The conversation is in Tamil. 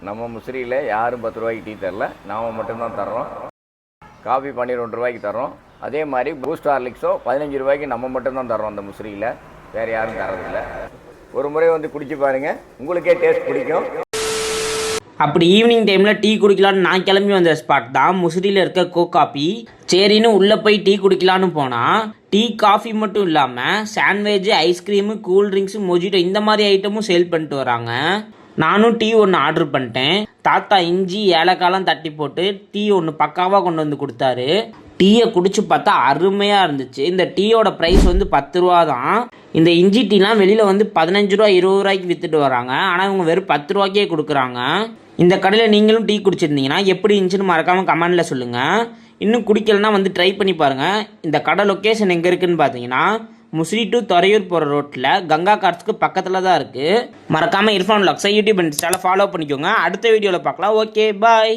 நம்ம முசிறியில் யாரும் 10 ரூபாய்க்கு டீ தரல, நாம் மட்டும்தான் தர்றோம். காஃபி 12 ரூபாய்க்கு தர்றோம். அதே மாதிரி பூஸ்ட் ஹார்லிக்ஸோ 15 ரூபாய்க்கு நம்ம மட்டும்தான் தர்றோம். அந்த முசிறியில் வேறு யாரும் தரதில்லை. ஒரு முறை வந்து குடிச்சு பாருங்கள், உங்களுக்கே டேஸ்ட் பிடிக்கும். அப்படி ஈவினிங் டைமில் டீ குடிக்கலான்னு நான் கிளம்பி வந்த ஸ்பாட் தான் முசிறியில் இருக்க கோ காஃபி. சரின்னு உள்ளே போய் டீ குடிக்கலான்னு போனால் டீ காஃபி மட்டும் இல்லாமல் சாண்ட்விட்சு, ஐஸ்கிரீமு, கூல்ட்ரிங்க்ஸு, மொஜிட்டோ இந்த மாதிரி ஐட்டமும் சேல் பண்ணிட்டு வராங்க. நானும் டீ ஒன்று ஆர்டர் பண்ணிட்டேன். தாத்தா இஞ்சி ஏலக்காலாம் தட்டி போட்டு டீ ஒன்று பக்காவாக கொண்டு வந்து கொடுத்தாரு. டீயை குடிச்சு பார்த்தா அருமையாக இருந்துச்சு. இந்த டீயோட ப்ரைஸ் வந்து 10 ரூபா தான். இந்த இஞ்சி டீலாம் வெளியில் வந்து 15 ரூபா 20 ரூபாய்க்கு விற்றுட்டு வராங்க. ஆனால் இவங்க வெறும் 10 ரூபாய்க்கே கொடுக்குறாங்க. இந்த கடையில் நீங்களும் டீ குடிச்சிருந்தீங்கன்னா எப்படி இருந்துச்சுன்னு மறக்காமல் கமெண்டில் சொல்லுங்கள். இன்னும் குடிக்கலன்னா வந்து ட்ரை பண்ணி பாருங்கள். இந்த கடை லொக்கேஷன் எங்கே இருக்குதுன்னு பார்த்தீங்கன்னா முசிறி டு துறையூர் போகிற ரோட்டில் கங்கா கார்ட்ஸ்க்கு பக்கத்தில் தான் இருக்குது. மறக்காமல் இர்ஃபான் வ்ளாக்ஸை யூடியூப் அண்ட் இன்ஸ்டாவில் ஃபாலோ பண்ணிக்கோங்க. அடுத்த வீடியோவில் பார்க்கலாம். Okay bye.